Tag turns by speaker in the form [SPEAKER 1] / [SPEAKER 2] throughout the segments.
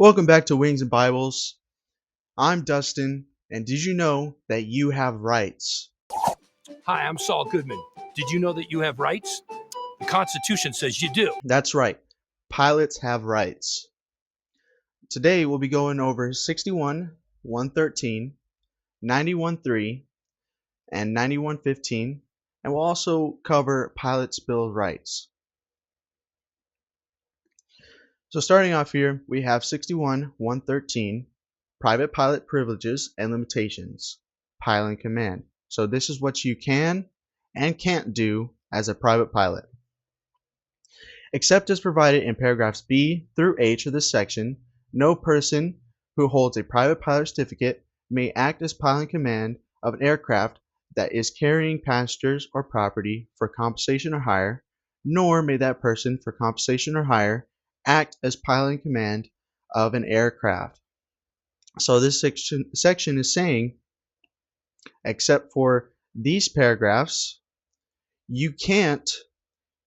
[SPEAKER 1] Welcome back to Wings and Bibles. I'm Dustin, and did you know that you have rights?
[SPEAKER 2] Hi, I'm Saul Goodman. Did you know that you have rights? The Constitution says you do.
[SPEAKER 1] That's right, pilots have rights. Today we'll be going over 61, 113, 91.3, and 91.15, and we'll also cover Pilots' Bill of Rights. So starting off here, we have 61, 113, Private Pilot Privileges and Limitations, Pilot in Command. So this is what you can and can't do as a private pilot. Except as provided in paragraphs B through H of this section, no person who holds a private pilot certificate may act as pilot in command of an aircraft that is carrying passengers or property for compensation or hire, nor may that person for compensation or hire act as pilot in command of an aircraft. So this section is saying, except for these paragraphs, you can't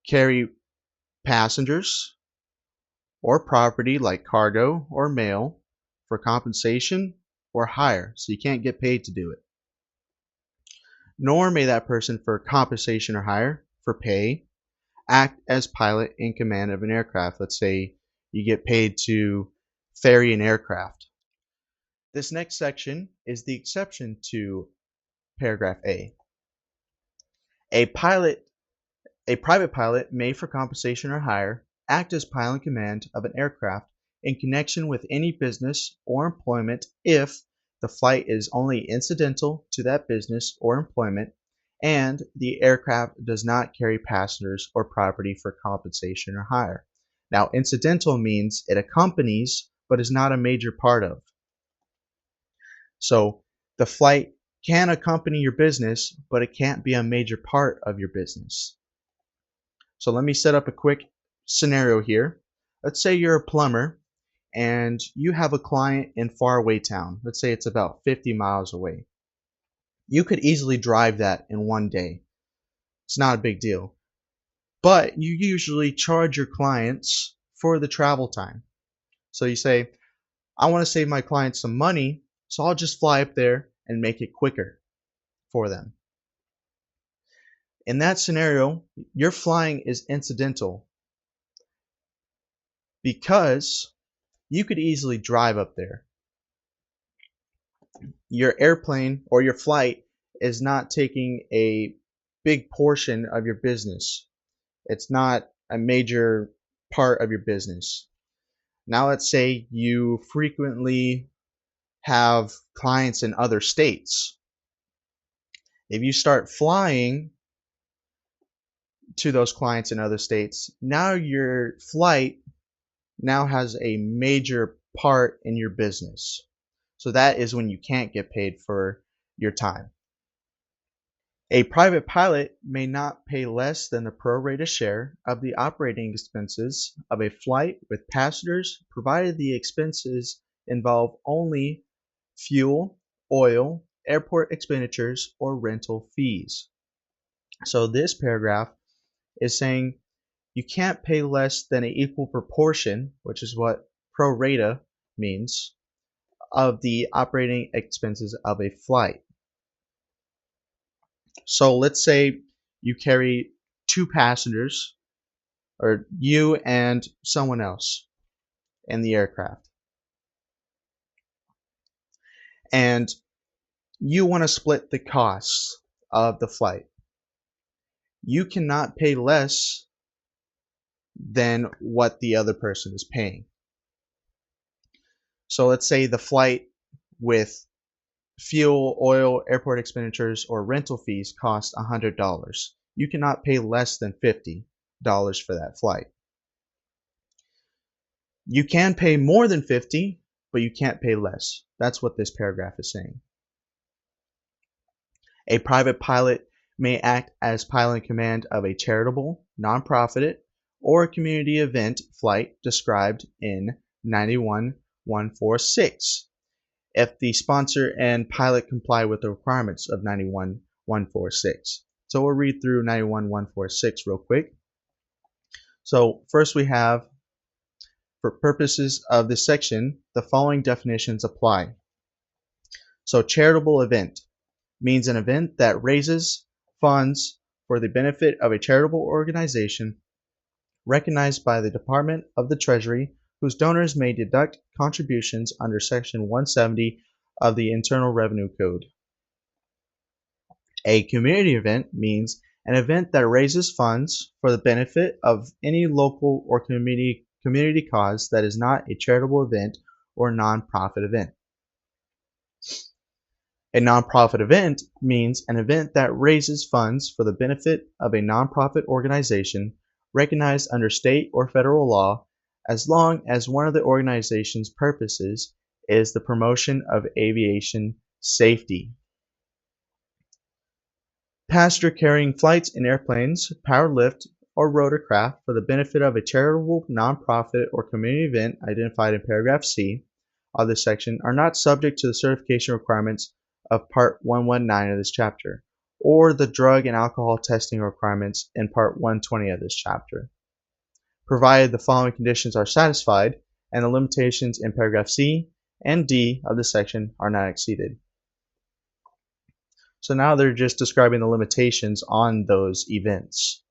[SPEAKER 1] carry passengers or property like cargo or mail for compensation or hire, so you can't get paid to do it. Nor may that person for compensation or hire for pay act as pilot in command of an aircraft. Let's say you get paid to ferry an aircraft. This next section is the exception to paragraph A. A private pilot may for compensation or hire act as pilot in command of an aircraft in connection with any business or employment if the flight is only incidental to that business or employment and the aircraft does not carry passengers or property for compensation or hire. Now, incidental means it accompanies but is not a major part of. So the flight can accompany your business, but it can't be a major part of your business. So let me set up a quick scenario here. Let's say you're a plumber and you have a client in faraway town. Let's say it's about 50 miles away. You could easily drive that in one day. It's not a big deal. But you usually charge your clients for the travel time. So you say, I want to save my clients some money, so I'll just fly up there and make it quicker for them. In that scenario, your flying is incidental because you could easily drive up there. Your airplane or your flight is not taking a big portion of your business. It's not a major part of your business. Now let's say you frequently have clients in other states. If you start flying to those clients in other states, now your flight now has a major part in your business. So that is when you can't get paid for your time. A private pilot may not pay less than the pro rata share of the operating expenses of a flight with passengers, provided the expenses involve only fuel, oil, airport expenditures, or rental fees. So this paragraph is saying you can't pay less than an equal proportion, which is what pro rata means, of the operating expenses of a flight. So let's say you carry two passengers, or you and someone else in the aircraft. And you want to split the costs of the flight. You cannot pay less than what the other person is paying. So let's say the flight with fuel, oil, airport expenditures, or rental fees cost $100. You cannot pay less than $50 for that flight. You can pay more than $50, but you can't pay less. That's what this paragraph is saying. A private pilot may act as pilot in command of a charitable, nonprofit, or community event flight described in 91.146 if the sponsor and pilot comply with the requirements of 91.146. So we'll read through 91.146 real quick. So first we have, For purposes of this section, the following definitions apply. So charitable event means an event that raises funds for the benefit of a charitable organization recognized by the Department of the Treasury, whose donors may deduct contributions under Section 170 of the Internal Revenue Code. A community event means an event that raises funds for the benefit of any local or community cause that is not a charitable event or nonprofit event. A nonprofit event means an event that raises funds for the benefit of a nonprofit organization recognized under state or federal law, as long as one of the organization's purposes is the promotion of aviation safety. Passenger carrying flights in airplanes, powered lift, or rotorcraft for the benefit of a charitable, nonprofit, or community event identified in paragraph C of this section are not subject to the certification requirements of Part 119 of this chapter, or the drug and alcohol testing requirements in Part 120 of this chapter, provided the following conditions are satisfied and the limitations in paragraph C and D of this section are not exceeded. So now they're just describing the limitations on those events.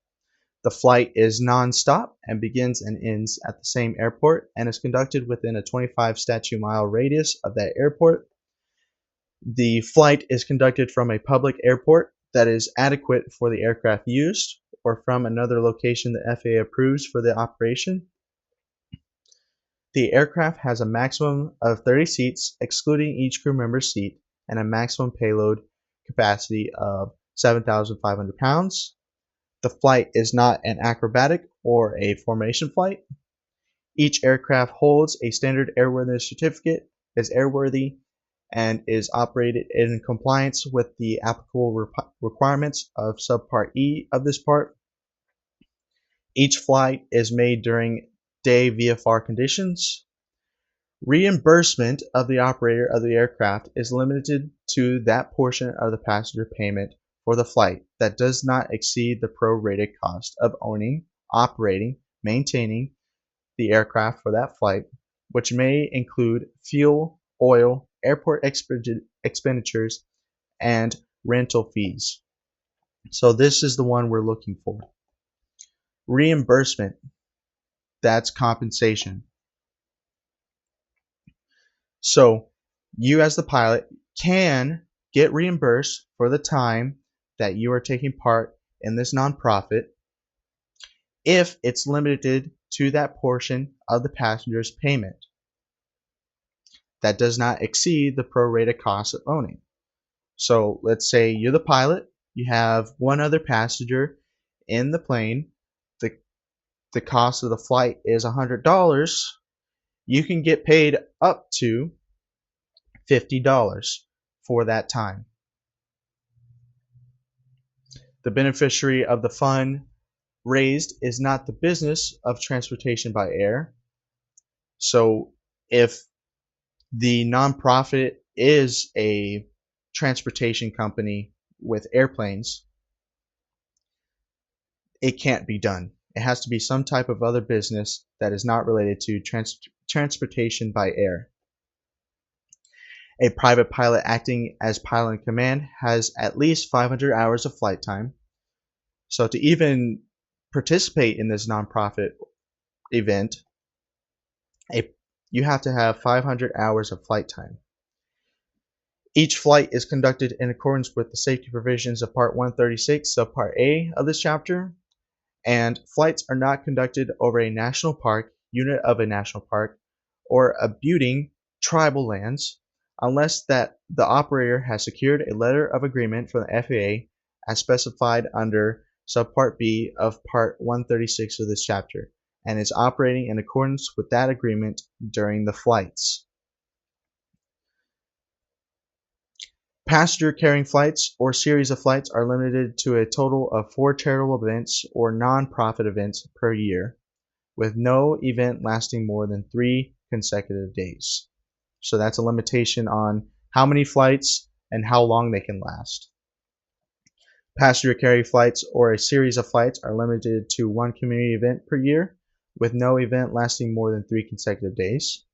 [SPEAKER 1] The flight is non-stop and begins and ends at the same airport and is conducted within a 25 statute mile radius of that airport. The flight is conducted from a public airport that is adequate for the aircraft used or from another location the FAA approves for the operation. The aircraft has a maximum of 30 seats, excluding each crew member's seat, and a maximum payload capacity of 7,500 pounds. The flight is not an acrobatic or a formation flight. Each aircraft holds a standard airworthiness certificate, is airworthy, and is operated in compliance with the applicable requirements of subpart E of this part. Each flight is made during day VFR conditions. Reimbursement of the operator of the aircraft is limited to that portion of the passenger payment for the flight that does not exceed the prorated cost of owning, operating, maintaining the aircraft for that flight, which may include fuel, oil, airport expenditures, and rental fees. So this is the one we're looking for. Reimbursement, that's compensation. So you as the pilot can get reimbursed for the time that you are taking part in this nonprofit if it's limited to that portion of the passenger's payment that does not exceed the prorated cost of owning. So let's say you're the pilot, you have one other passenger in the plane, the cost of the flight is $100, you can get paid up to $50 for that time. The beneficiary of the fund raised is not the business of transportation by air. So if the nonprofit is a transportation company with airplanes, it can't be done. It has to be some type of other business that is not related to transportation by air. A private pilot acting as pilot in command has at least 500 hours of flight time. So to even participate in this nonprofit event, you have to have 500 hours of flight time. Each flight is conducted in accordance with the safety provisions of Part 136, Subpart A of this chapter, and flights are not conducted over a national park, unit of a national park, or abutting tribal lands unless that the operator has secured a letter of agreement from the FAA as specified under Subpart B of Part 136 of this chapter and is operating in accordance with that agreement during the flights. Passenger carrying flights or series of flights are limited to a total of 4 charitable events or non-profit events per year, with no event lasting more than 3 consecutive days. So that's a limitation on how many flights and how long they can last. Passenger carry flights or a series of flights are limited to 1 community event per year, with no event lasting more than 3 consecutive days.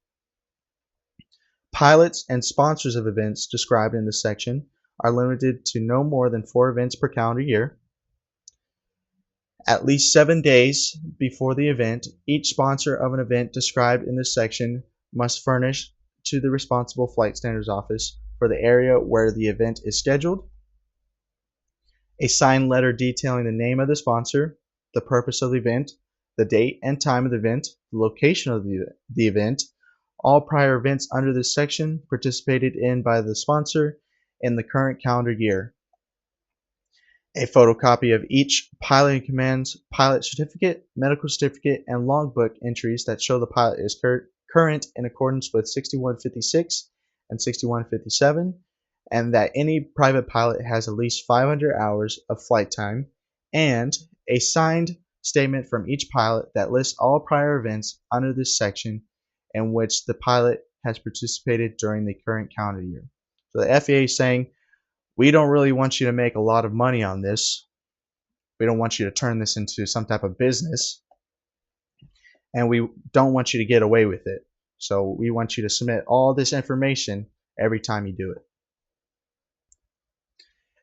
[SPEAKER 1] Pilots and sponsors of events described in this section are limited to no more than 4 events per calendar year. At least 7 days before the event, each sponsor of an event described in this section must furnish to the responsible flight standards office for the area where the event is scheduled a signed letter detailing the name of the sponsor, the purpose of the event, the date and time of the event, the location of the event, all prior events under this section participated in by the sponsor in the current calendar year, a photocopy of each pilot in command's pilot certificate, medical certificate, and logbook entries that show the pilot is current in accordance with 6156 and 6157, and that any private pilot has at least 500 hours of flight time, and a signed statement from each pilot that lists all prior events under this section in which the pilot has participated during the current calendar year. So the FAA is saying, we don't really want you to make a lot of money on this. We don't want you to turn this into some type of business. And we don't want you to get away with it. So we want you to submit all this information every time you do it.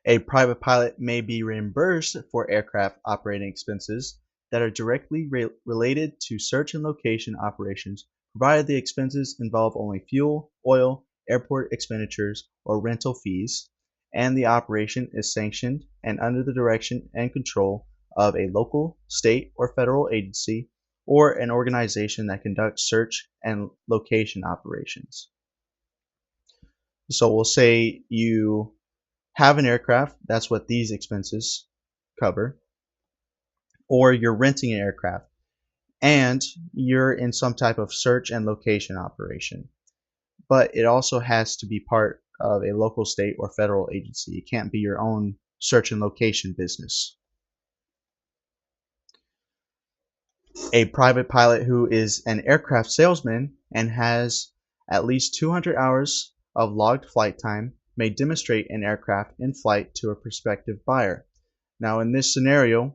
[SPEAKER 1] A private pilot may be reimbursed for aircraft operating expenses that are directly related to search and location operations, provided the expenses involve only fuel, oil, airport expenditures, or rental fees, and the operation is sanctioned and under the direction and control of a local, state, or federal agency, or an organization that conducts search and location operations. So we'll say you have an aircraft, that's what these expenses cover, or you're renting an aircraft and you're in some type of search and location operation. But it also has to be part of a local, state, or federal agency. It can't be your own search and location business. A private pilot who is an aircraft salesman and has at least 200 hours of logged flight time may demonstrate an aircraft in flight to a prospective buyer. Now, in this scenario,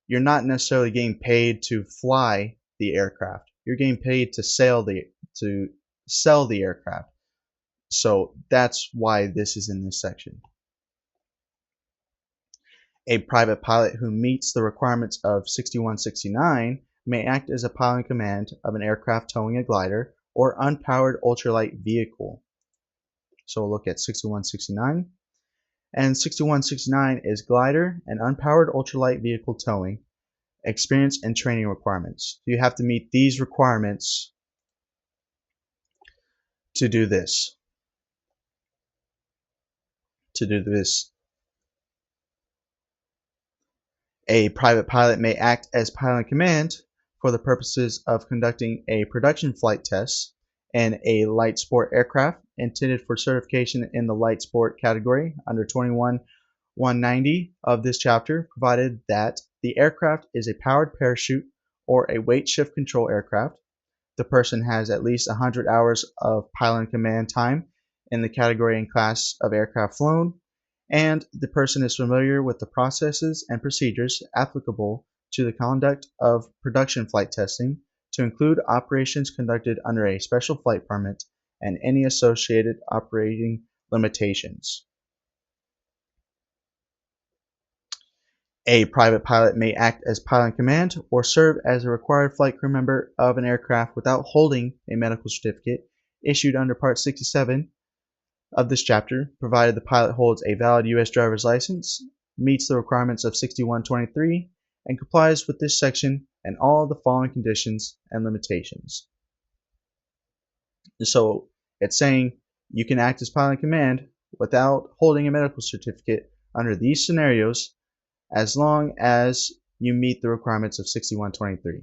[SPEAKER 1] you're not necessarily getting paid to fly the aircraft. You're getting paid to sell the aircraft. So that's why this is in this section. A private pilot who meets the requirements of 6169 may act as a pilot in command of an aircraft towing a glider or unpowered ultralight vehicle. So we'll look at 6169. And 6169 is glider and unpowered ultralight vehicle towing, experience and training requirements. You have to meet these requirements to do this. A private pilot may act as pilot in command for the purposes of conducting a production flight test in a light sport aircraft intended for certification in the light sport category under 21-190 of this chapter, provided that the aircraft is a powered parachute or a weight shift control aircraft. The person has at least 100 hours of pilot in command time in the category and class of aircraft flown, and the person is familiar with the processes and procedures applicable to the conduct of production flight testing, to include operations conducted under a special flight permit and any associated operating limitations. A private pilot may act as pilot in command or serve as a required flight crew member of an aircraft without holding a medical certificate issued under Part 67 of this chapter, provided the pilot holds a valid U.S. driver's license, meets the requirements of 6123, and complies with this section and all the following conditions and limitations. So it's saying you can act as pilot in command without holding a medical certificate under these scenarios as long as you meet the requirements of 6123.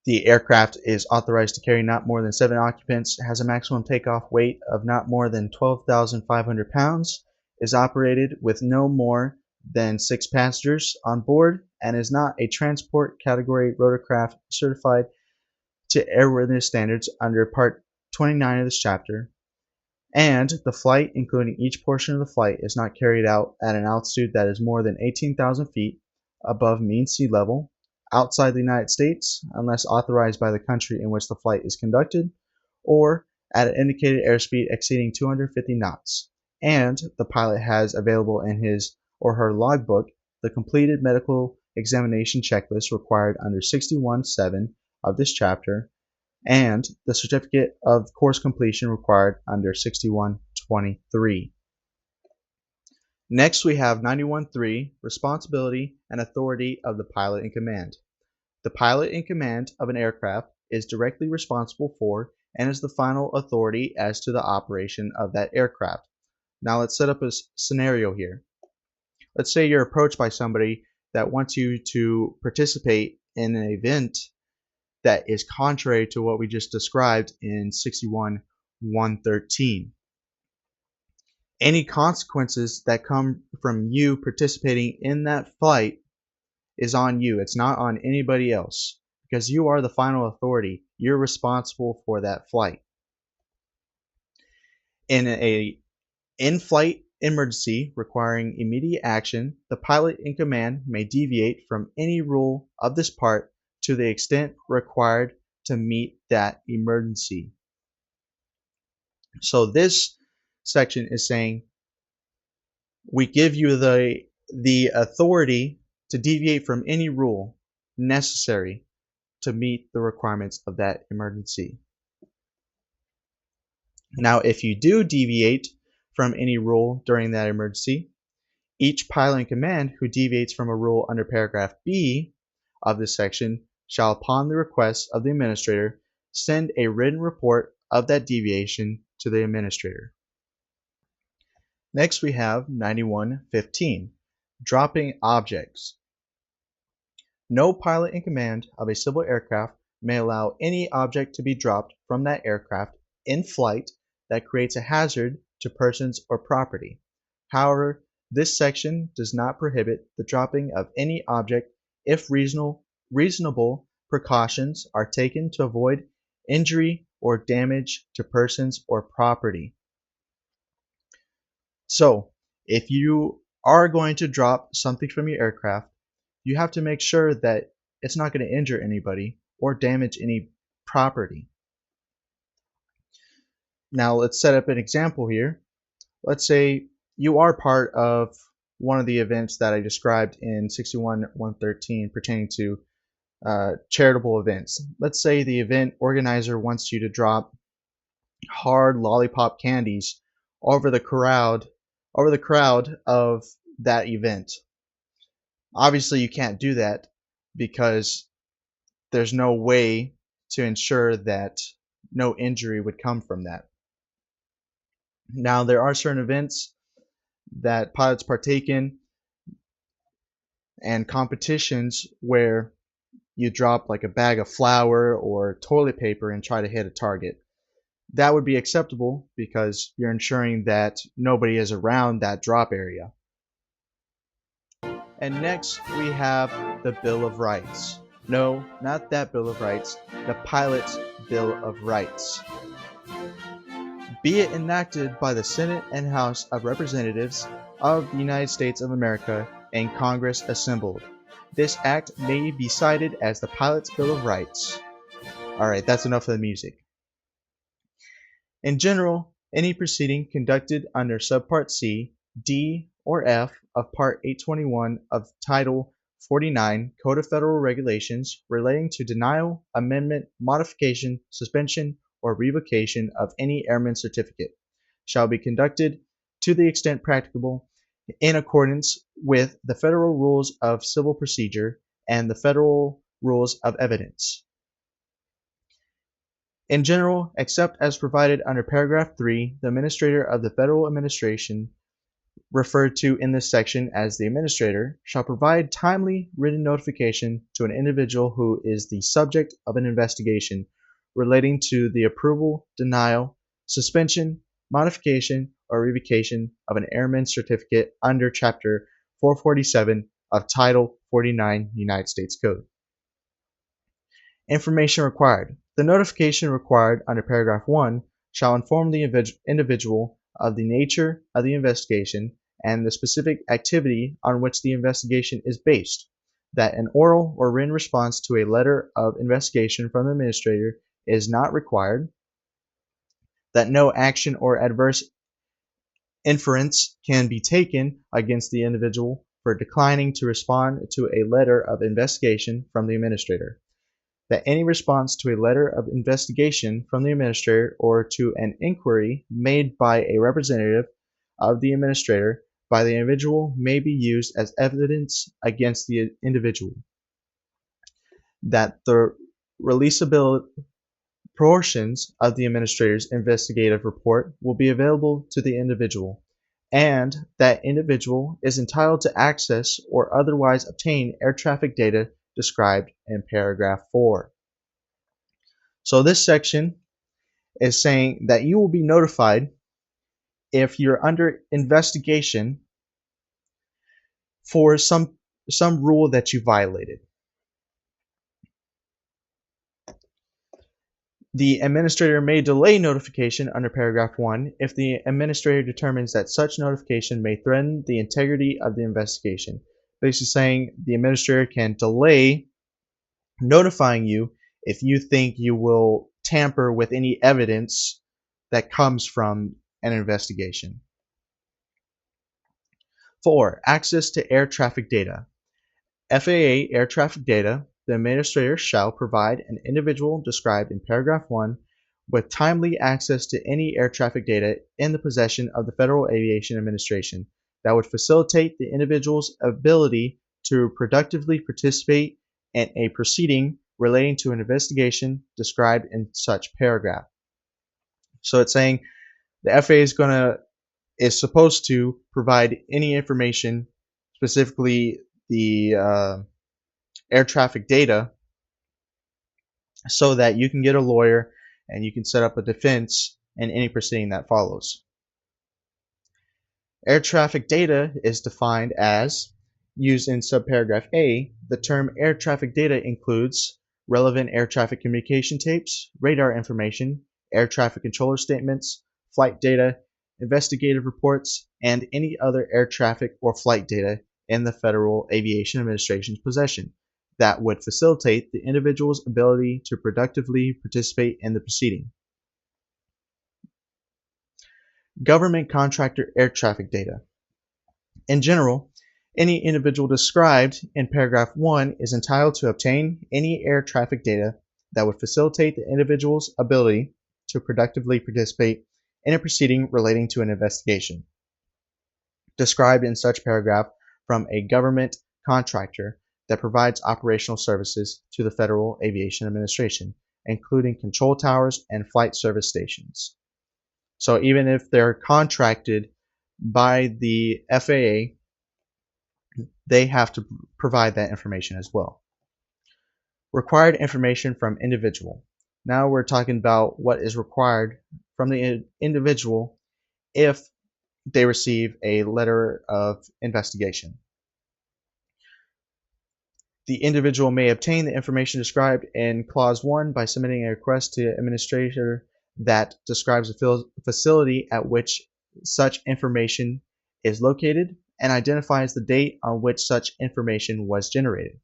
[SPEAKER 1] The aircraft is authorized to carry not more than 7 occupants, has a maximum takeoff weight of not more than 12,500 pounds, is operated with no more than 6 passengers on board, and is not a transport category rotorcraft certified to airworthiness standards under Part 29 of this chapter, and the flight, including each portion of the flight, is not carried out at an altitude that is more than 18,000 feet above mean sea level, outside the United States unless authorized by the country in which the flight is conducted, or at an indicated airspeed exceeding 250 knots, and the pilot has available in his or her logbook the completed medical examination checklist required under 61.7 of this chapter and the certificate of course completion required under 61.23. Next, we have 91.3, responsibility and authority of the pilot in command. The pilot in command of an aircraft is directly responsible for and is the final authority as to the operation of that aircraft. Now let's set up a scenario here. Let's say you're approached by somebody that wants you to participate in an event that is contrary to what we just described in 61.113. Any consequences that come from you participating in that flight is on you. It's not on anybody else because you are the final authority. You're responsible for that flight. In a in-flight emergency requiring immediate action, the pilot in command may deviate from any rule of this part to the extent required to meet that emergency. So this section is saying we give you the authority to deviate from any rule necessary to meet the requirements of that emergency. Now, if you do deviate from any rule during that emergency, each pilot in command who deviates from a rule under paragraph B of this section shall, upon the request of the administrator, send a written report of that deviation to the administrator. Next, we have 91.15, dropping objects. No pilot in command of a civil aircraft may allow any object to be dropped from that aircraft in flight that creates a hazard to persons or property. However, this section does not prohibit the dropping of any object if reasonable precautions are taken to avoid injury or damage to persons or property. So, if you are going to drop something from your aircraft, you have to make sure that it's not going to injure anybody or damage any property. Now let's set up an example here. Let's say you are part of one of the events that I described in 61.113 pertaining to charitable events. Let's say the event organizer wants you to drop hard lollipop candies over the crowd of that event. Obviously you can't do that because there's no way to ensure that no injury would come from that. Now, there are certain events that pilots partake in and competitions where you drop like a bag of flour or toilet paper and try to hit a target. That would be acceptable because you're ensuring that nobody is around that drop area. And next we have the Bill of Rights. No, not that Bill of Rights, the pilot's Bill of Rights. Be it enacted by the Senate and House of Representatives of the United States of America and Congress assembled. This act may be cited as the Pilot's Bill of Rights. Alright, that's enough of the music. In general, any proceeding conducted under Subpart C, D, or F of Part 821 of Title 49 Code of Federal Regulations relating to denial, amendment, modification, suspension, or revocation of any airman certificate shall be conducted to the extent practicable in accordance with the Federal Rules of Civil Procedure and the Federal Rules of Evidence. In general, except as provided under paragraph 3, the administrator of the federal administration, referred to in this section as the administrator, shall provide timely written notification to an individual who is the subject of an investigation relating to the approval, denial, suspension, modification, or revocation of an airman's certificate under Chapter 447 of Title 49 United States Code. Information required. The notification required under paragraph 1 shall inform the individual of the nature of the investigation and the specific activity on which the investigation is based. that an oral or written response to a letter of investigation from the administrator is not required, that no action or adverse inference can be taken against the individual for declining to respond to a letter of investigation from the administrator, that any response to a letter of investigation from the administrator or to an inquiry made by a representative of the administrator by the individual may be used as evidence against the individual, that the releasability portions of the administrator's investigative report will be available to the individual, and that individual is entitled to access or otherwise obtain air traffic data described in paragraph 4. So this section is saying that you will be notified if you're under investigation for some rule that you violated. The administrator may delay notification under paragraph 1 if the administrator determines that such notification may threaten the integrity of the investigation. Basically saying the administrator can delay notifying you if you think you will tamper with any evidence that comes from an investigation. 4. Access to air traffic data. FAA air traffic data, the administrator shall provide an individual described in paragraph 1 with timely access to any air traffic data in the possession of the Federal Aviation Administration that would facilitate the individual's ability to productively participate in a proceeding relating to an investigation described in such paragraph. So it's saying the FAA is supposed to provide any information, specifically the air traffic data, so that you can get a lawyer and you can set up a defense in any proceeding that follows. Air traffic data is defined as, used in subparagraph A, the term air traffic data includes relevant air traffic communication tapes, radar information, air traffic controller statements, flight data, investigative reports, and any other air traffic or flight data in the Federal Aviation Administration's possession that would facilitate the individual's ability to productively participate in the proceeding. Government contractor air traffic data. In general, any individual described in paragraph 1 is entitled to obtain any air traffic data that would facilitate the individual's ability to productively participate in a proceeding relating to an investigation described in such paragraph from a government contractor that provides operational services to the Federal Aviation Administration, including control towers and flight service stations. So even if they're contracted by the FAA, they have to provide that information as well. Required information from individual. Now we're talking about what is required from the individual if they receive a letter of investigation. The individual may obtain the information described in Clause 1 by submitting a request to the administrator that describes the facility at which such information is located and identifies the date on which such information was generated.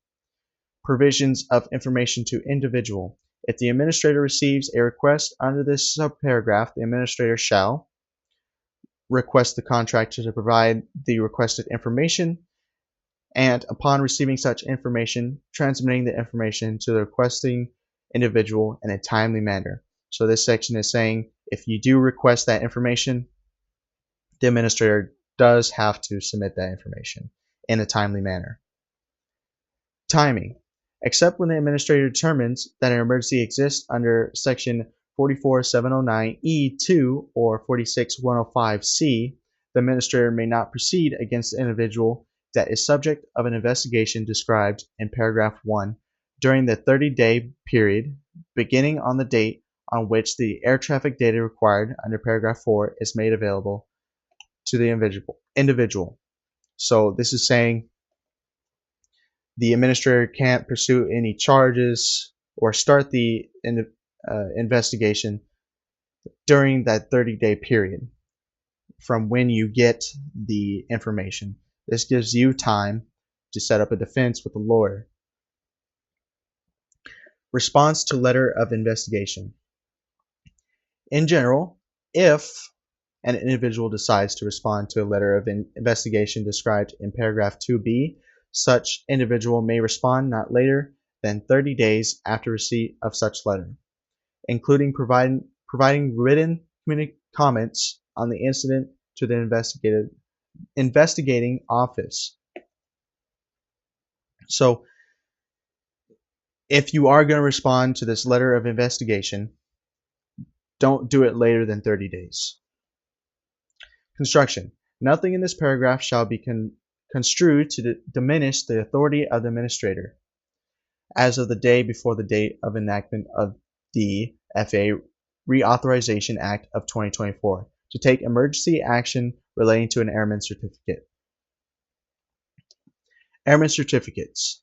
[SPEAKER 1] Provisions of information to individual. If the administrator receives a request under this subparagraph, the administrator shall request the contractor to provide the requested information, and upon receiving such information, transmitting the information to the requesting individual in a timely manner. So this section is saying if you do request that information, the administrator does have to submit that information in a timely manner. Timing. Except when the administrator determines that an emergency exists under section 44709E2 or 46105C, the administrator may not proceed against the individual that is subject of an investigation described in paragraph 1 during the 30-day period beginning on the date on which the air traffic data required under paragraph 4 is made available to the individual. So this is saying the administrator can't pursue any charges or start the investigation during that 30-day period from when you get the information. This gives you time to set up a defense with a lawyer. Response to letter of investigation. In general, if an individual decides to respond to a letter of investigation described in paragraph 2b, such individual may respond not later than 30 days after receipt of such letter, including providing written comments on the incident to the investigating office. So if you are going to respond to this letter of investigation, don't do it later than 30 days. Construction. Nothing in this paragraph shall be construed to diminish the authority of the administrator as of the day before the date of enactment of the FAA Reauthorization Act of 2024 to take emergency action relating to an airman certificate. Airman certificates.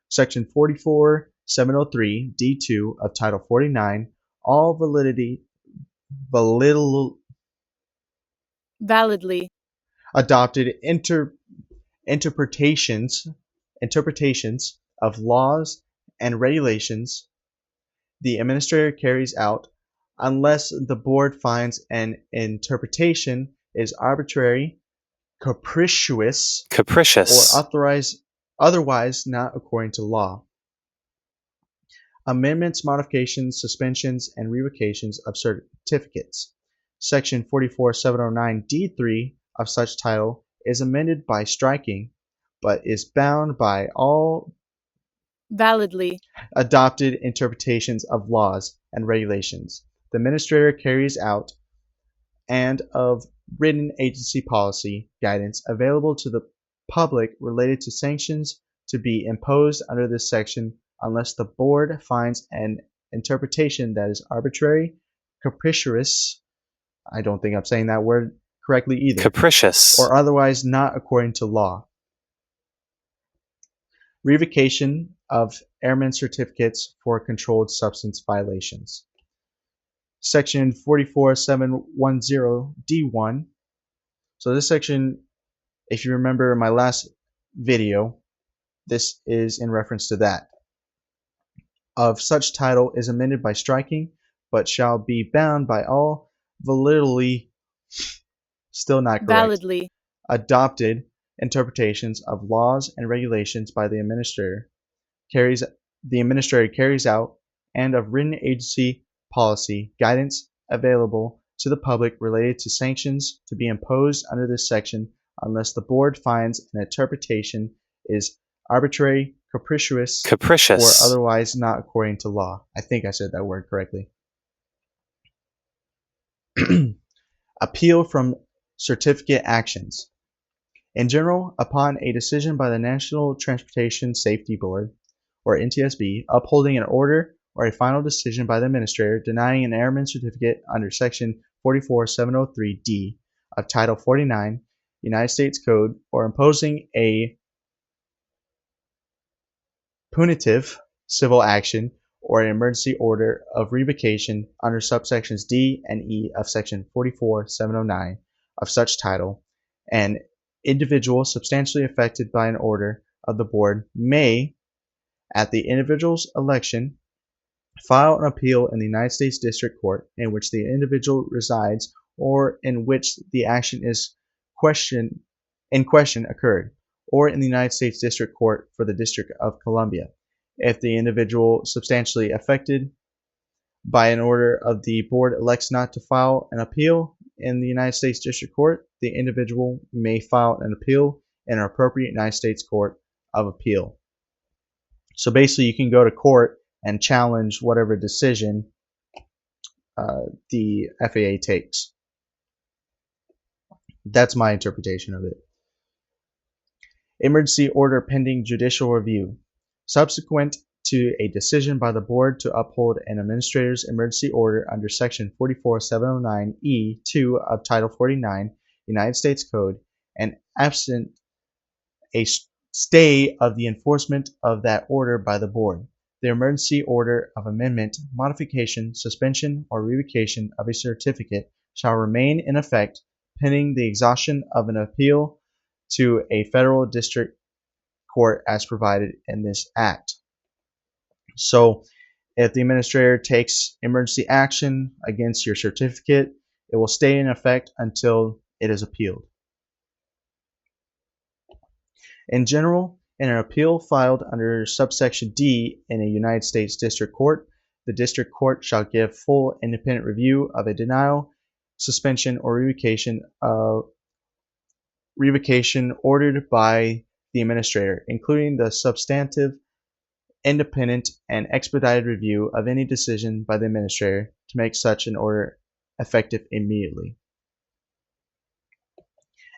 [SPEAKER 1] Section 44703 D2 of Title 49, all validly adopted interpretations of laws and regulations the administrator carries out unless the board finds an interpretation is arbitrary, capricious, or otherwise not according to law. Amendments, modifications, suspensions, and revocations of certificates. Section 44709 D3 of such title is amended by striking, but is bound by all
[SPEAKER 3] validly
[SPEAKER 1] adopted interpretations of laws and regulations the administrator carries out and of written agency policy guidance available to the public related to sanctions to be imposed under this section unless the board finds an interpretation that is arbitrary, capricious, I don't think I'm saying that word correctly either,
[SPEAKER 4] capricious,
[SPEAKER 1] or otherwise not according to law. Revocation of airman certificates for controlled substance violations. Section 44710 D1. So this section, if you remember my last video, this is in reference to that. Of such title is amended by striking, but shall be bound by all validly, still not correct,
[SPEAKER 3] validly
[SPEAKER 1] adopted interpretations of laws and regulations by the administrator carries out and of written agency policy guidance available to the public related to sanctions to be imposed under this section unless the board finds an interpretation is arbitrary, capricious, or otherwise not according to law. I think I said that word correctly. Appeal from certificate actions. In general, upon a decision by the National Transportation Safety Board, or NTSB, upholding an order or a final decision by the administrator denying an airman certificate under Section 44703D of Title 49, United States Code, or imposing a punitive civil action or an emergency order of revocation under subsections D and E of Section 44709 of such title, an individual substantially affected by an order of the board may, at the individual's election, file an appeal in the United States District Court in which the individual resides or in which the action is in question occurred, or in the United States District Court for the District of Columbia. If the individual substantially affected by an order of the board elects not to file an appeal in the United States District Court, the individual may file an appeal in an appropriate United States Court of Appeal. So basically you can go to court and challenge whatever decision the FAA takes. That's my interpretation of it. Emergency order pending judicial review. Subsequent to a decision by the board to uphold an administrator's emergency order under Section 44709E2 of Title 49 United States Code, and absent a stay of the enforcement of that order by the board, the emergency order of amendment, modification, suspension, or revocation of a certificate shall remain in effect pending the exhaustion of an appeal to a federal district court as provided in this act. So if the administrator takes emergency action against your certificate, it will stay in effect until it is appealed. In general, in an appeal filed under subsection D in a United States District Court, the District Court shall give full independent review of a denial, suspension, or revocation ordered by the administrator, including the substantive, independent, and expedited review of any decision by the administrator to make such an order effective immediately.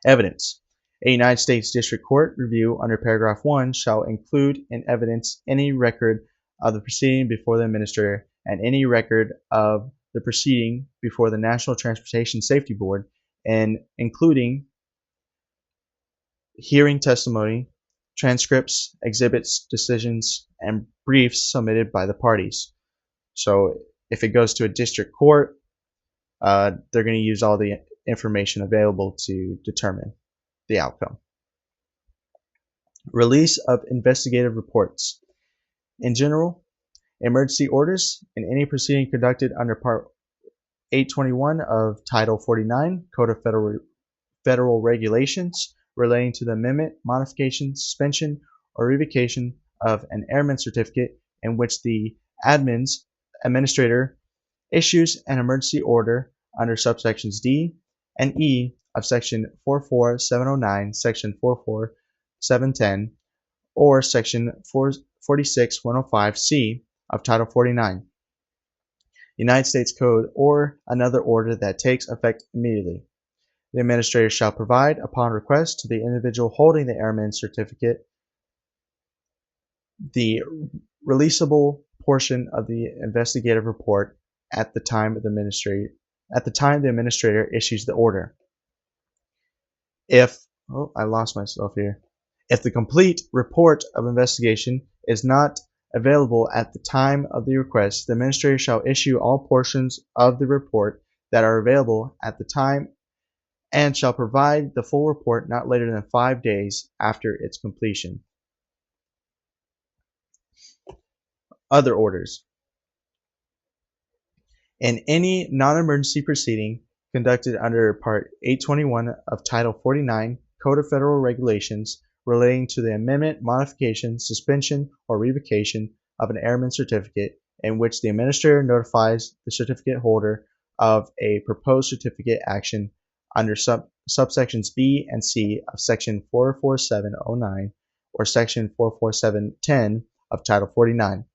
[SPEAKER 1] Evidence. A United States District Court review under paragraph 1 shall include in evidence any record of the proceeding before the administrator and any record of the proceeding before the National Transportation Safety Board, and including hearing testimony, transcripts, exhibits, decisions, and briefs submitted by the parties. So if it goes to a district court, they're going to use all the information available to determine the outcome. Release of investigative reports. In general, emergency orders in any proceeding conducted under Part 821 of Title 49 Code of Federal Regulations relating to the amendment, modification, suspension, or revocation of an airman certificate in which the administrator issues an emergency order under subsections D and E of Section 44709, Section 44710, or Section 46105C of Title 49 United States Code, or another order that takes effect immediately. The administrator shall provide, upon request to the individual holding the airman certificate, the releasable portion of the investigative report at the time the administrator issues the order. If If the complete report of investigation is not available at the time of the request, the administrator shall issue all portions of the report that are available at the time and shall provide the full report not later than 5 days after its completion. Other orders. In any non-emergency proceeding conducted under Part 821 of Title 49 Code of Federal Regulations relating to the amendment, modification, suspension, or revocation of an airman certificate, in which the administrator notifies the certificate holder of a proposed certificate action under subsections B and C of Section 44709 or Section 44710 of Title 49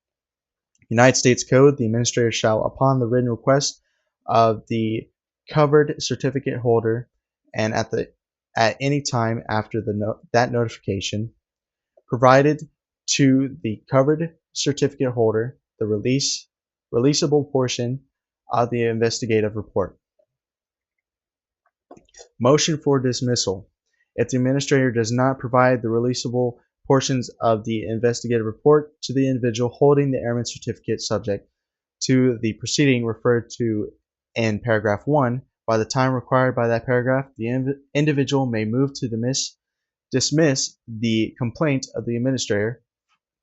[SPEAKER 1] United States Code, the administrator shall, upon the written request of the covered certificate holder and at any time after that notification, provided to the covered certificate holder the releasable portion of the investigative report. Motion for dismissal. If the administrator does not provide the releasable portions of the investigative report to the individual holding the airman certificate subject to the proceeding referred to in paragraph 1, by the time required by that paragraph, the individual may move to dismiss the complaint of the administrator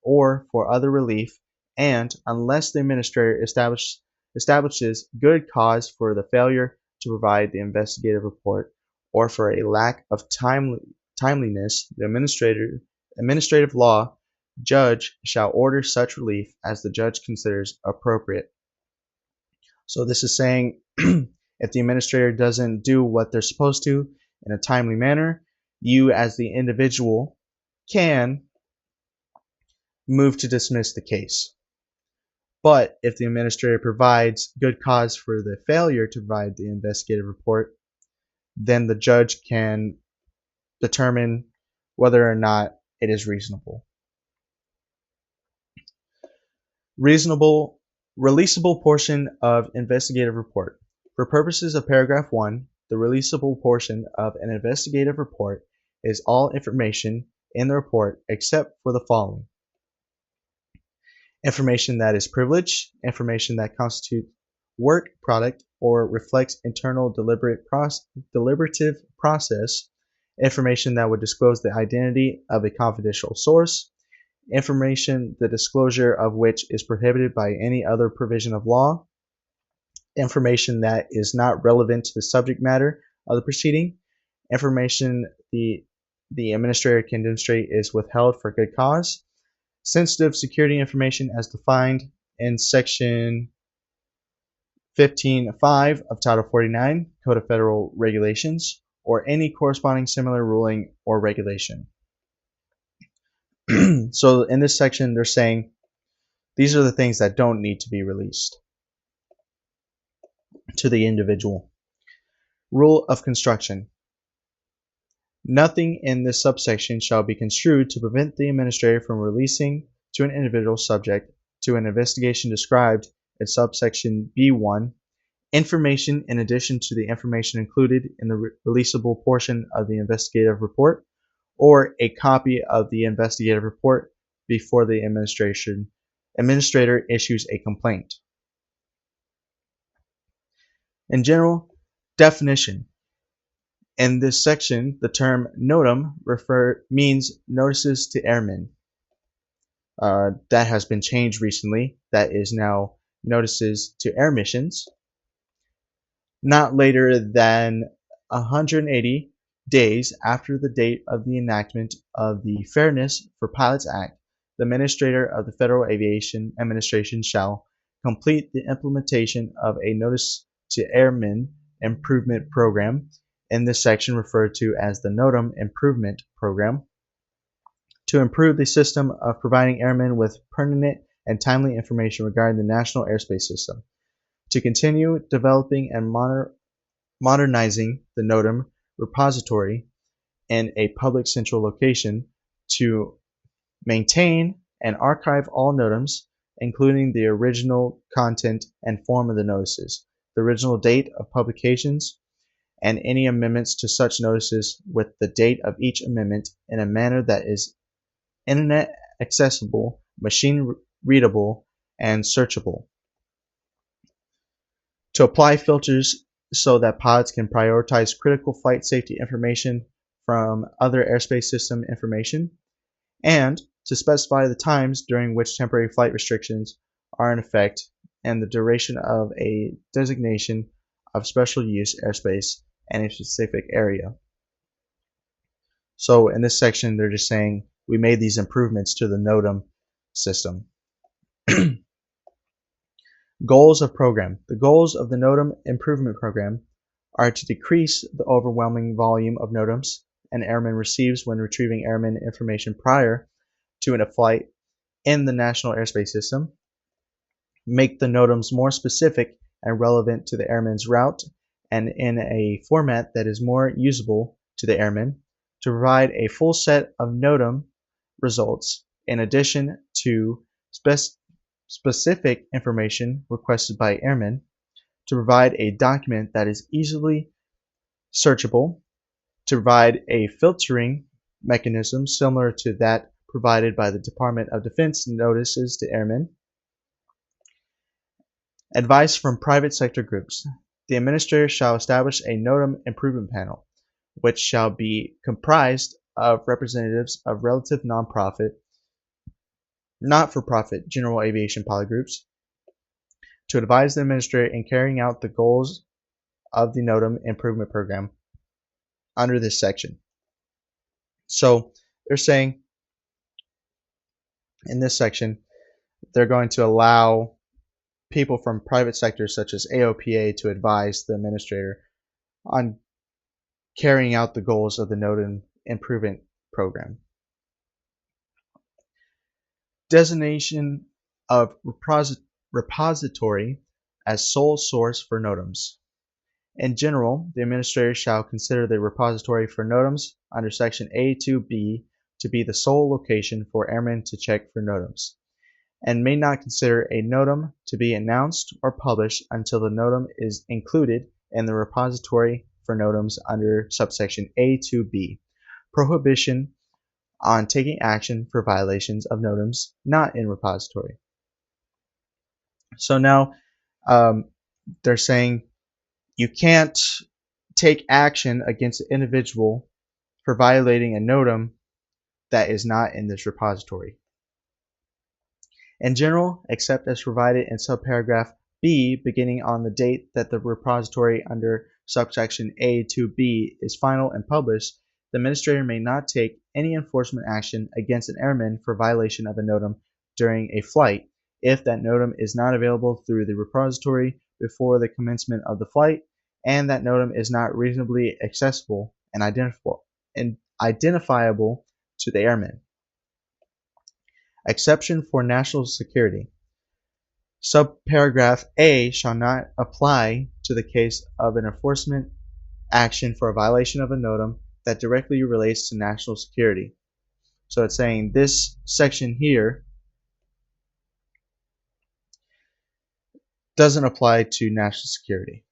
[SPEAKER 1] or for other relief, and unless the administrator establishes good cause for the failure to provide the investigative report or for a lack of timeliness, the administrative law judge shall order such relief as the judge considers appropriate. So this is saying if the administrator doesn't do what they're supposed to in a timely manner, you as the individual can move to dismiss the case. But if the administrator provides good cause for the failure to provide the investigative report, then the judge can determine whether or not it is reasonable. Releasable portion of investigative report. For purposes of paragraph 1, the releasable portion of an investigative report is all information in the report except for the following: information that is privileged, information that constitutes work product or reflects internal deliberative process, information that would disclose the identity of a confidential source, information the disclosure of which is prohibited by any other provision of law, information that is not relevant to the subject matter of the proceeding, information the administrator can demonstrate is withheld for good cause, sensitive security information as defined in Section 15.5 of Title 49, Code of Federal Regulations, or any corresponding similar ruling or regulation. So in this section, they're saying these are the things that don't need to be released to the individual. Rule of construction. Nothing in this subsection shall be construed to prevent the administrator from releasing to an individual subject to an investigation described in subsection B1 information in addition to the information included in the releasable portion of the investigative report, or a copy of the investigative report before the administrator issues a complaint. In general, definition. In this section, the term notum means notices to airmen. That has been changed recently. That is now notices to air missions. Not later than 180 days after the date of the enactment of the Fairness for Pilots Act, the Administrator of the Federal Aviation Administration shall complete the implementation of a Notice to Airmen Improvement Program, in this section referred to as the NOTAM Improvement Program, to improve the system of providing airmen with pertinent and timely information regarding the national airspace system, to continue developing and modernizing the NOTAM repository in a public central location, to maintain and archive all NOTAMs, including the original content and form of the notices, the original date of publications, and any amendments to such notices with the date of each amendment in a manner that is internet accessible, machine readable, and searchable. To apply filters so that pilots can prioritize critical flight safety information from other airspace system information, and to specify the times during which temporary flight restrictions are in effect and the duration of a designation of special use airspace in a specific area. So in this section, they're just saying we made these improvements to the NOTAM system. Goals of program. The goals of the NOTAM improvement program are to decrease the overwhelming volume of NOTAMs an airman receives when retrieving airman information prior to a flight in the national airspace system, make the NOTAMs more specific and relevant to the airman's route and in a format that is more usable to the airman, to provide a full set of NOTAM results in addition to specific information requested by airmen, to provide a document that is easily searchable, to provide a filtering mechanism similar to that provided by the Department of Defense notices to airmen. Advice from private sector groups. The administrator shall establish a NOTAM improvement panel, which shall be comprised of representatives of relative nonprofit, not-for-profit general aviation pilot groups, to advise the administrator in carrying out the goals of the NOTAM improvement program under this section. So they're saying in this section, they're going to allow people from private sectors such as AOPA to advise the administrator on carrying out the goals of the NOTAM improvement program. Designation of repository as sole source for NOTAMs. In general, the administrator shall consider the repository for NOTAMs under section A2B to be the sole location for airmen to check for NOTAMs, and may not consider a NOTAM to be announced or published until the NOTAM is included in the repository for NOTAMs under subsection A2B. Prohibition on taking action for violations of NOTAMs not in repository. So now they're saying you can't take action against an individual for violating a NOTAM that is not in this repository. In general, except as provided in subparagraph B, beginning on the date that the repository under subsection A to B is final and published, the administrator may not take any enforcement action against an airman for violation of a NOTAM during a flight if that NOTAM is not available through the repository before the commencement of the flight and that NOTAM is not reasonably accessible and identifiable to the airman. Exception for national security. Subparagraph A shall not apply to the case of an enforcement action for a violation of a NOTAM that directly relates to national security. So it's saying this section here doesn't apply to national security.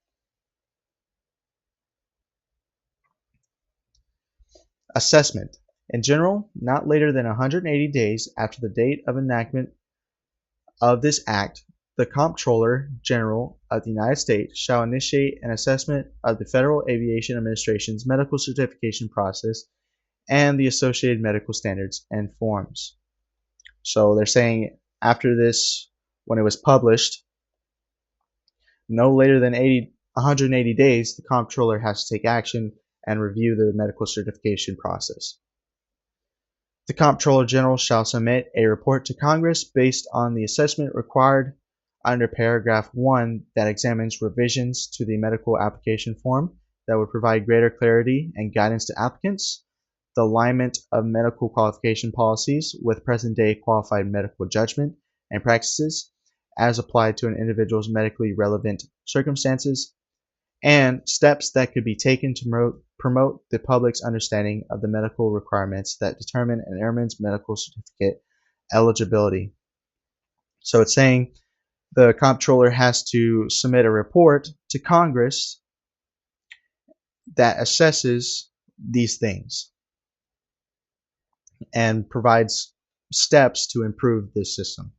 [SPEAKER 1] Assessment. In general, not later than 180 days after the date of enactment of this act, the Comptroller General of the United States shall initiate an assessment of the Federal Aviation Administration's medical certification process and the associated medical standards and forms. So they're saying after this, when it was published, no later than 180 days, the Comptroller has to take action and review the medical certification process. The Comptroller General shall submit a report to Congress based on the assessment required under paragraph 1 that examines revisions to the medical application form that would provide greater clarity and guidance to applicants, the alignment of medical qualification policies with present-day qualified medical judgment and practices as applied to an individual's medically relevant circumstances, and steps that could be taken to promote the public's understanding of the medical requirements that determine an airman's medical certificate eligibility. So it's saying the Comptroller has to submit a report to Congress that assesses these things and provides steps to improve this system.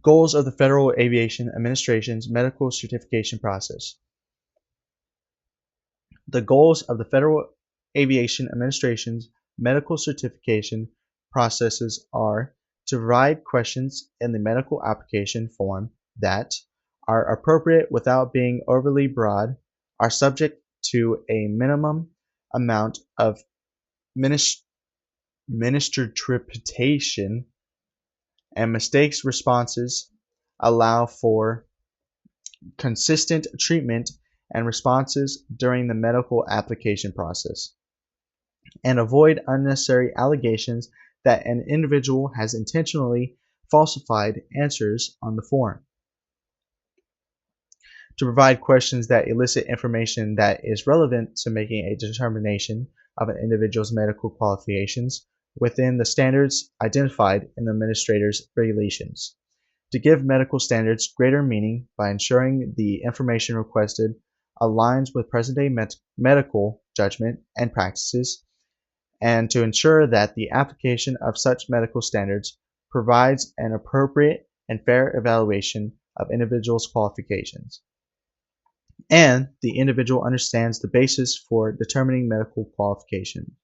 [SPEAKER 1] Goals of the Federal Aviation Administration's medical certification process. The goals of the Federal Aviation Administration's medical certification processes are to provide questions in the medical application form that are appropriate without being overly broad, are subject to a minimum amount of misinterpretation, and mistakes responses allow for consistent treatment and responses during the medical application process, and avoid unnecessary allegations that an individual has intentionally falsified answers on the form. To provide questions that elicit information that is relevant to making a determination of an individual's medical qualifications within the standards identified in the administrator's regulations. To give medical standards greater meaning by ensuring the information requested aligns with present-day medical judgment and practices, and to ensure that the application of such medical standards provides an appropriate and fair evaluation of individuals' qualifications, and the individual understands the basis for determining medical qualification.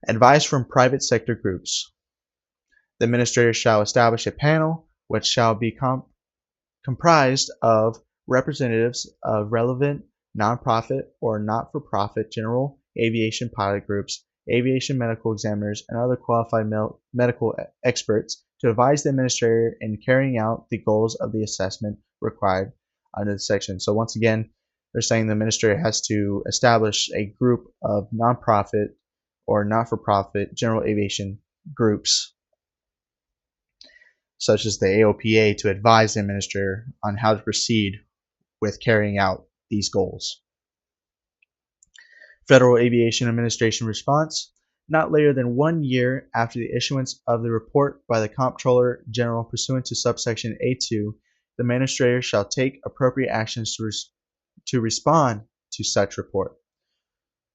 [SPEAKER 1] Advice from private sector groups. The administrator shall establish a panel which shall be comprised of representatives of relevant nonprofit or not-for-profit general aviation pilot groups, aviation medical examiners, and other qualified medical experts to advise the administrator in carrying out the goals of the assessment required under the section. So once again, they're saying the administrator has to establish a group of nonprofit or not-for-profit general aviation groups, such as the AOPA, to advise the administrator on how to proceed with carrying out these goals. Federal Aviation Administration response. Not later than 1 year after the issuance of the report by the Comptroller General pursuant to subsection A2, the administrator shall take appropriate actions to respond to such report.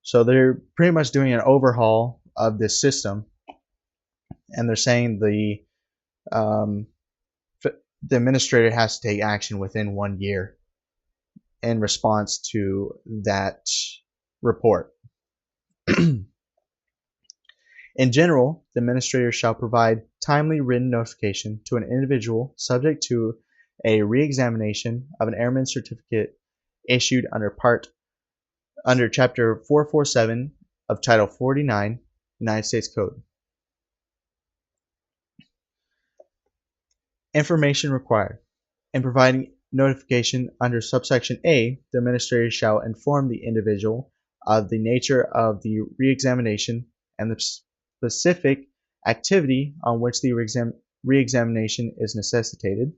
[SPEAKER 1] So they're pretty much doing an overhaul of this system, and they're saying the administrator has to take action within 1 year in response to that report. In general, the administrator shall provide timely written notification to an individual subject to a re-examination of an airman certificate issued under Chapter 447 of Title 49 United States Code. Information required. In providing notification under subsection A, the administrator shall inform the individual of the nature of the re-examination and the specific activity on which the re-examination is necessitated,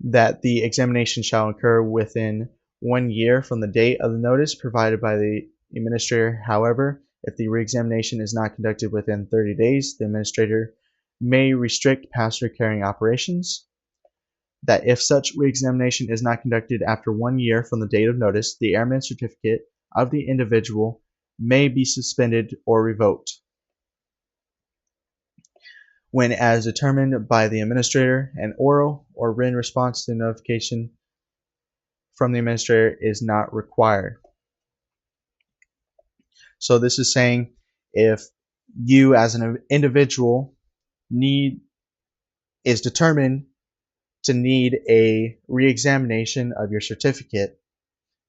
[SPEAKER 1] that the examination shall occur within 1 year from the date of the notice provided by the administrator. However, if the re-examination is not conducted within 30 days, the administrator may restrict passenger carrying operations, that if such re-examination is not conducted after 1 year from the date of notice, the airman certificate of the individual may be suspended or revoked when, as determined by the administrator, an oral or written response to the notification from the administrator is not required. So this is saying if you as an individual is determined to need a re-examination of your certificate,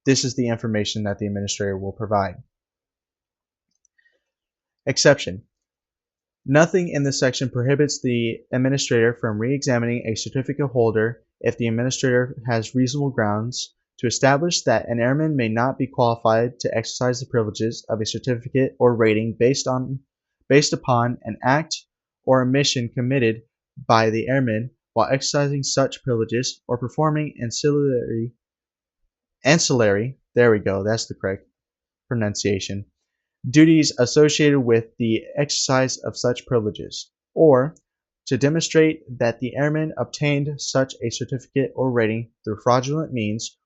[SPEAKER 1] this is the information that the administrator will provide. Exception. Nothing in this section prohibits the administrator from re-examining a certificate holder if the administrator has reasonable grounds to establish that an airman may not be qualified to exercise the privileges of a certificate or rating based upon an act or omission committed by the airman while exercising such privileges or performing ancillary, there we go, that's the correct pronunciation, duties associated with the exercise of such privileges, or to demonstrate that the airman obtained such a certificate or rating through fraudulent means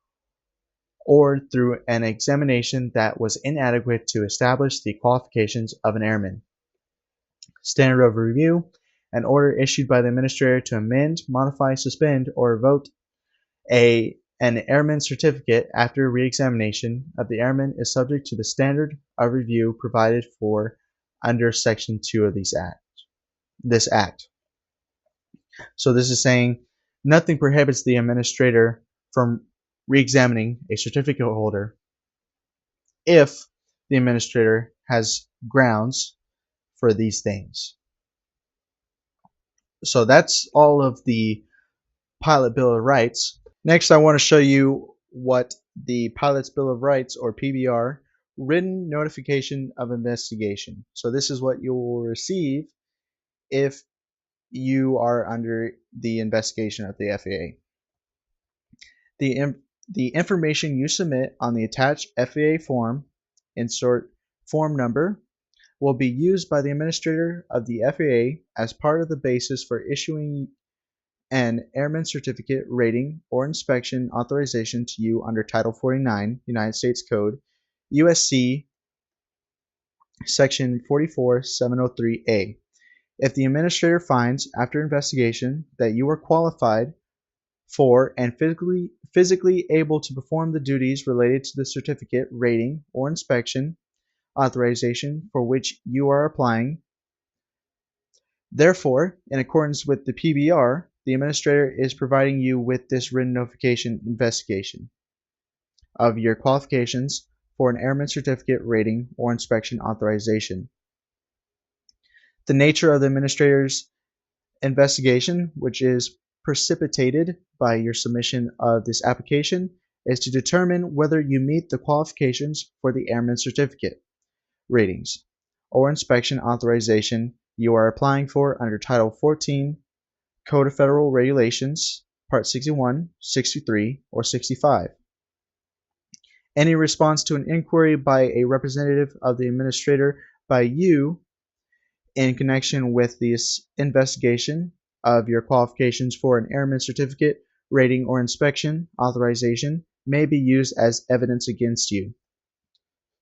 [SPEAKER 1] or through an examination that was inadequate to establish the qualifications of an airman. Standard of review. An order issued by the administrator to amend, modify, suspend, or revoke an airman certificate after re-examination of the airman is subject to the standard of review provided for under Section 2 of this act. So this is saying nothing prohibits the administrator from re-examining a certificate holder if the administrator has grounds for these things. So that's all of the Pilot Bill of Rights. Next, I want to show you what the Pilot's Bill of Rights, or PBR, written notification of investigation. So this is what you will receive if you are under the investigation of the FAA. The information you submit on the attached FAA form, insert form number, will be used by the administrator of the FAA as part of the basis for issuing an airman certificate, rating, or inspection authorization to you under Title 49 United States Code, USC Section 44703A. If the administrator finds, after investigation, that you are qualified for and physically able to perform the duties related to the certificate, rating, or inspection authorization for which you are applying, therefore, in accordance with the PBR, the administrator is providing you with this written notification investigation of your qualifications for an airman certificate, rating, or inspection authorization. The nature of the administrator's investigation, which is precipitated by your submission of this application, is to determine whether you meet the qualifications for the airman certificate, ratings, or inspection authorization you are applying for under Title 14 Code of Federal Regulations, Part 61, 63, or 65. Any response to an inquiry by a representative of the administrator by you in connection with this investigation of your qualifications for an airman certificate, rating, or inspection authorization may be used as evidence against you.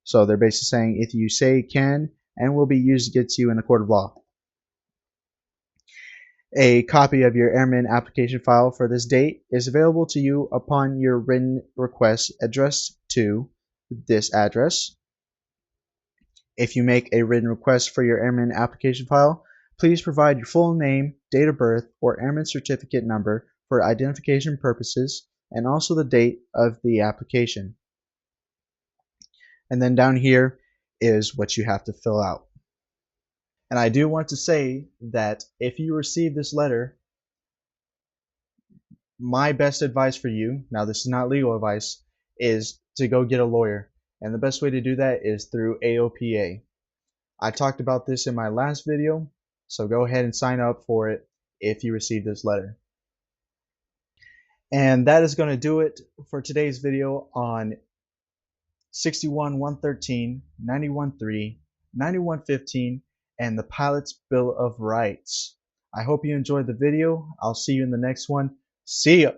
[SPEAKER 1] So they're basically saying if you say can and will be used against you in a court of law. A copy of your airman application file for this date is available to you upon your written request addressed to this address. If you make a written request for your airman application file, please provide your full name, date of birth, or airman certificate number for identification purposes, and also the date of the application. And then down here is what you have to fill out. And I do want to say that if you receive this letter, my best advice for you, now this is not legal advice, is to go get a lawyer. And the best way to do that is through AOPA. I talked about this in my last video, so go ahead and sign up for it if you receive this letter. And that is going to do it for today's video on 61-113, 91-3, 91-15, and the Pilot's Bill of Rights. I hope you enjoyed the video. I'll see you in the next one. See ya!